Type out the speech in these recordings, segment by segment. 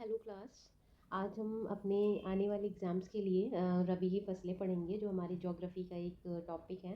Hello class. आज हम अपने आने वाले एग्ज़ाम्स के लिए रबी की फसलें पढ़ेंगे, जो हमारी ज्योग्राफी का एक टॉपिक है,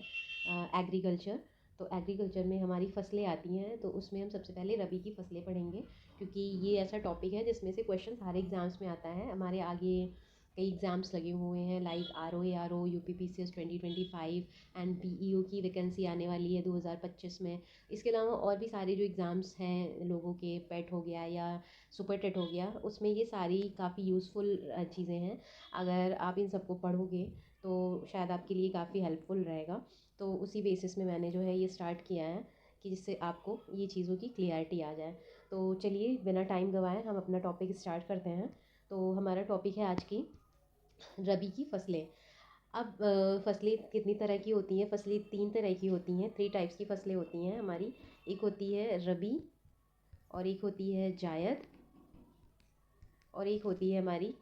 एग्रीकल्चर। तो एग्रीकल्चर में हमारी फसलें आती हैं, तो उसमें हम सबसे पहले रबी की फसलें पढ़ेंगे, क्योंकि ये ऐसा टॉपिक है जिसमें से क्वेश्चन हर एग्ज़ाम्स में आता है। हमारे आगे कई एग्ज़ाम्स लगे हुए हैं, like R O U P P C S 2025 and P E O की वैकेंसी आने वाली है 2025 में। इसके अलावा और भी सारे जो एग्ज़ाम्स हैं लोगों के, पेट हो गया या सुपर टेट हो गया, उसमें ये सारी काफ़ी यूज़फुल चीज़ें हैं। अगर आप इन सबको पढ़ोगे तो शायद आपके लिए काफ़ी हेल्पफुल रहेगा। तो उसी बेसिस में मैंने जो है ये स्टार्ट किया है कि जिससे आपको ये चीज़ों की क्लियरिटी आ जाए। तो चलिए बिना टाइम गंवाए हम अपना टॉपिक स्टार्ट करते हैं। तो हमारा टॉपिक है आज की रबी की फसलें। अब फसलें कितनी तरह की होती हैं? फसलें तीन तरह की होती हैं, थ्री टाइप्स की फसलें होती हैं हमारी। एक होती है रबी, और एक होती है जायद, और एक होती है हमारी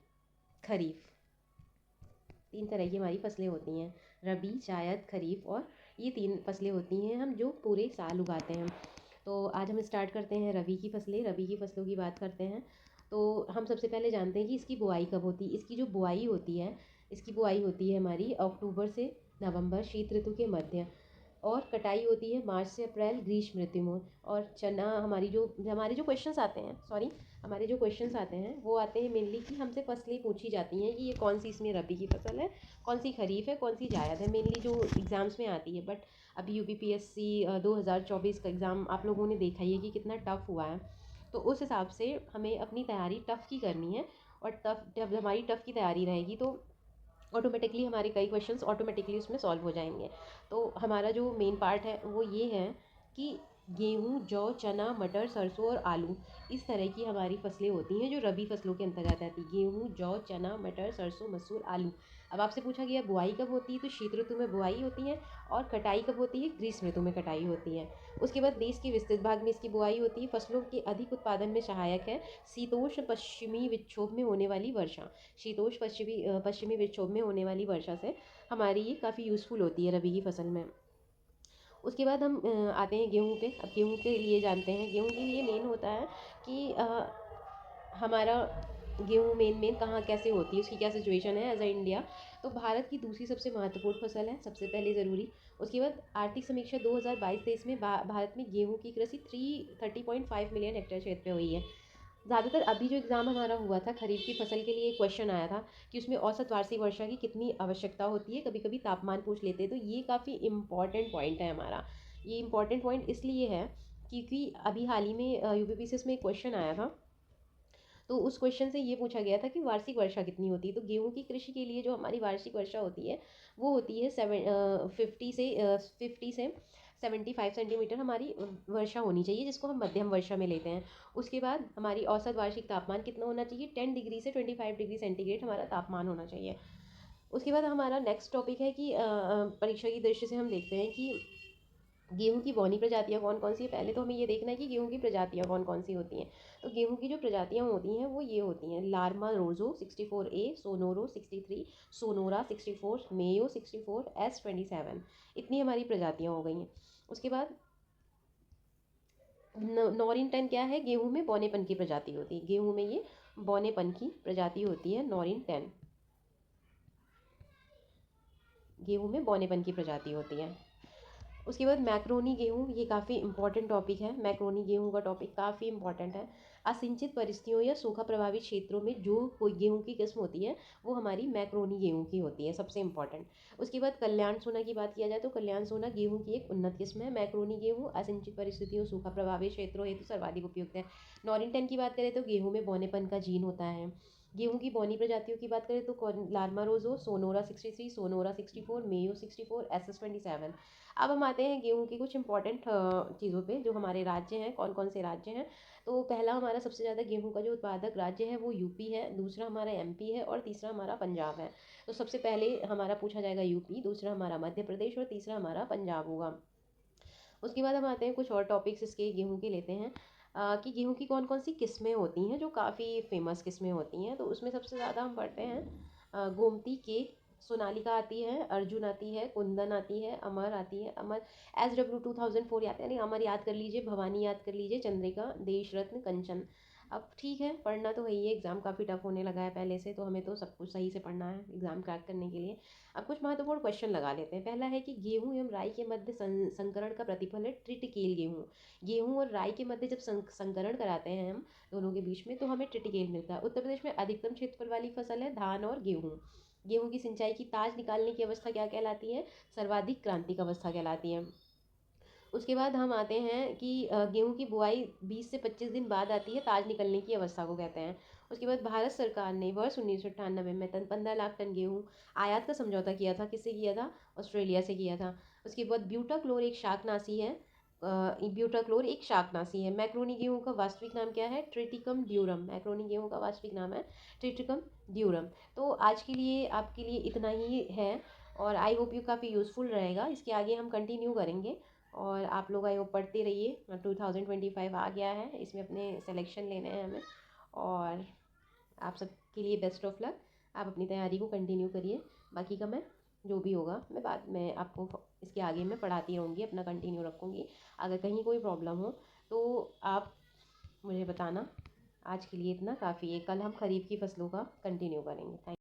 खरीफ। तीन तरह की हमारी फसलें होती हैं, रबी, जायद, खरीफ। और ये तीन फसलें होती हैं हम जो पूरे साल उगाते हैं। तो आज हम स्टार्ट करते हैं रबी की फसलें। रबी की फसलों की बात करते हैं तो हम सबसे पहले जानते हैं कि इसकी बुआई कब होती है। इसकी जो बुआई होती है, इसकी बुआई होती है हमारी अक्टूबर से नवंबर, शीत ऋतु के मध्य। और कटाई होती है मार्च से अप्रैल, ग्रीष्म ऋतु में। और चना, हमारे जो क्वेश्चंस आते हैं, सॉरी, हमारे जो क्वेश्चंस आते हैं वो आते हैं मेनली कि हमसे फसलें पूछी जाती हैं कि ये कौन सी इसमें रबी की फसल है, कौन सी खरीफ है, कौन सी जायद है, मेनली जो एग्ज़ाम्स में आती है। बट अभी UPPSC 2024 का एग्ज़ाम आप लोगों ने देखा ही है कि कितना टफ़ हुआ है। तो उस हिसाब से हमें अपनी तैयारी टफ़ की करनी है। और टफ़, जब हमारी टफ़ की तैयारी रहेगी तो ऑटोमेटिकली हमारे कई क्वेश्चंस ऑटोमेटिकली उसमें सॉल्व हो जाएंगे। तो हमारा जो मेन पार्ट है वो ये है कि गेहूँ, जौ, चना, मटर, सरसों और आलू, इस तरह की हमारी फसलें होती हैं जो रबी फसलों के अंतर्गत आती है। गेहूँ, जौ, चना, मटर, सरसों, मसूर, आलू। अब आपसे पूछा गया बुआई कब होती है, तो शीत ऋतु में बुआई होती है। और कटाई कब होती है? ग्रीष्म ऋतु में कटाई होती है। उसके बाद देश के विस्तृत भाग में इसकी बुआई होती है। फसलों के अधिक उत्पादन में सहायक है शीतोष्ण पश्चिमी विक्षोभ में होने वाली वर्षा। शीतोष्ण पश्चिमी विक्षोभ में होने वाली वर्षा से हमारी ये काफ़ी यूज़फुल होती है रबी की फसल में। उसके बाद हम आते हैं गेहूँ पे। अब गेहूँ के लिए जानते हैं, गेहूँ के लिए मेन होता है कि हमारा गेहूँ मेन कहाँ कैसे होती है, उसकी क्या सिचुएशन है एज अ इंडिया। तो भारत की दूसरी सबसे महत्वपूर्ण फसल है, सबसे पहले ज़रूरी। उसके बाद आर्थिक समीक्षा 2022-23 में भारत में गेहूँ की कृषि 30.5 मिलियन हेक्टेयर क्षेत्र पे हुई है। ज़्यादातर अभी जो एग्ज़ाम हमारा हुआ था खरीफ की फसल के लिए, क्वेश्चन आया था कि उसमें औसत वार्षिक वर्षा की कितनी आवश्यकता होती है, कभी कभी तापमान पूछ लेते हैं। तो ये काफ़ी इम्पॉर्टेंट पॉइंट है हमारा। ये इम्पॉर्टेंट पॉइंट इसलिए है क्योंकि अभी हाल ही में UPPCS में एक क्वेश्चन आया था। तो उस क्वेश्चन से ये पूछा गया था कि वार्षिक वर्षा कितनी होती है। तो गेहूं की कृषि के लिए जो हमारी वार्षिक वर्षा होती है वो होती है 50 से 75 सेंटीमीटर हमारी वर्षा होनी चाहिए, जिसको हम मध्यम वर्षा में लेते हैं। उसके बाद हमारी औसत वार्षिक तापमान कितना होना चाहिए? 10 डिग्री से 25 डिग्री सेंटीग्रेड हमारा तापमान होना चाहिए। उसके बाद हमारा नेक्स्ट टॉपिक है कि परीक्षा की दृष्टि से हम देखते हैं कि गेहूं की बौनी प्रजातियां कौन कौन सी है। पहले तो हमें ये देखना है कि गेहूं की प्रजातियां कौन कौन सी होती हैं। तो गेहूं की जो प्रजातियां होती हैं वो ये होती हैं: लार्मा रोजो 64A, सोनोरो 63, सोनोरा 64, मेयो 64, S27। इतनी हमारी प्रजातियां हो गई हैं। उसके बाद नॉरिन 10 क्या है? गेहूं में बौनेपन की प्रजाति होती है। गेहूं में ये बौनेपन की प्रजाति होती है, नॉरिन 10। गेहूं में बौनेपन की प्रजाति होती है। उसके बाद मैक्रोनी गेहूँ, ये काफ़ी इंपॉर्टेंट टॉपिक है। मैक्रोनी गेहूँ का टॉपिक काफ़ी इंपॉर्टेंट है। असिंचित परिस्थितियों या सूखा प्रभावित क्षेत्रों में जो कोई गेहूँ की किस्म होती है वो हमारी मैक्रोनी गेहूँ की होती है, सबसे इंपॉर्टेंट। उसके बाद कल्याण सोना की बात किया जाए तो कल्याण सोना गेहूँ की एक उन्नत किस्म है। मैक्रोनी गेहूँ असिंचित परिस्थितियों, सूखा प्रभावित क्षेत्रों हेतु सर्वाधिक उपयुक्त है। नॉरिन 10 की बात करें तो गेहूँ में बौनेपन का जीन होता है। गेहूं की बौनी प्रजातियों की बात करें तो लार्मा रोजो, सोनोरा 63, सोनोरा 64, मेयो 64, SS27। अब हम आते हैं गेहूं की कुछ इंपॉर्टेंट चीज़ों पे, जो हमारे राज्य हैं, कौन कौन से राज्य हैं। तो पहला हमारा सबसे ज़्यादा गेहूं का जो उत्पादक राज्य है वो यूपी है, दूसरा हमारा MP है, और तीसरा हमारा पंजाब है। तो सबसे पहले हमारा पूछा जाएगा यूपी, दूसरा हमारा मध्य प्रदेश, और तीसरा हमारा पंजाब होगा। उसके बाद हम आते हैं कुछ और टॉपिक्स इसके गेहूं के लेते हैं कि गेहूं की कौन कौन सी किस्में होती हैं जो काफ़ी फेमस किस्में होती हैं। तो उसमें सबसे ज़्यादा हम पढ़ते हैं गोमती के, सोनालिका आती है, अर्जुन आती है, कुंदन आती है, अमर आती है। अमर SW 2004 याद है, नहीं, अमर याद कर लीजिए, भवानी याद कर लीजिए, चंद्रिका, देश रत्न, कंचन। अब ठीक है, पढ़ना तो है ही है, एग्ज़ाम काफ़ी टफ होने लगा है पहले से, तो हमें तो सब कुछ सही से पढ़ना है एग्ज़ाम क्रैक करने के लिए। अब कुछ महत्वपूर्ण क्वेश्चन लगा लेते हैं। पहला है कि गेहूँ एवं राई के मध्य संकरण का प्रतिफल है ट्रिटिकेल गेहूँ। गेहूँ और राई के मध्य जब संकरण कराते हैं हम दोनों के बीच में, तो हमें ट्रिटिकेल मिलता है। उत्तर प्रदेश में अधिकतम क्षेत्रफल वाली फसल है धान और गेहूँ। गेहूँ की सिंचाई की ताज निकालने की अवस्था क्या कहलाती है? सर्वाधिक क्रांतिक अवस्था कहलाती है। उसके बाद हम आते हैं कि गेहूं की बुआई 20 से 25 दिन बाद आती है, ताज निकलने की अवस्था को कहते हैं। उसके बाद भारत सरकार ने वर्ष 1998 में 15 लाख टन गेहूं आयात का समझौता किया था। किससे किया था? ऑस्ट्रेलिया से किया था। उसके बाद ब्यूटाक्लोर एक शाकनाशी है। ब्यूटाक्लोर एक शाकनाशी है। मैक्रोनी गेहूं का वास्तविक नाम क्या है? Triticum durum. मैक्रोनी गेहूं का वास्तविक नाम है ट्रिटिकम ड्यूरम। तो आज के लिए आपके लिए इतना ही है, और आई होप यू काफ़ी यूज़फुल रहेगा। इसके आगे हम कंटिन्यू करेंगे, और आप लोग आए वो पढ़ते रहिए। 2025 आ गया है, इसमें अपने सिलेक्शन लेने हैं हमें, और आप सबके लिए बेस्ट ऑफ लक। आप अपनी तैयारी को कंटिन्यू करिए। बाकी का मैं जो भी होगा मैं बाद में आपको इसके आगे मैं पढ़ाती रहूँगी, अपना कंटिन्यू रखूँगी। अगर कहीं कोई प्रॉब्लम हो तो आप मुझे बताना। आज के लिए इतना काफ़ी है, कल हम खरीफ की फसलों का कंटिन्यू करेंगे। थैंक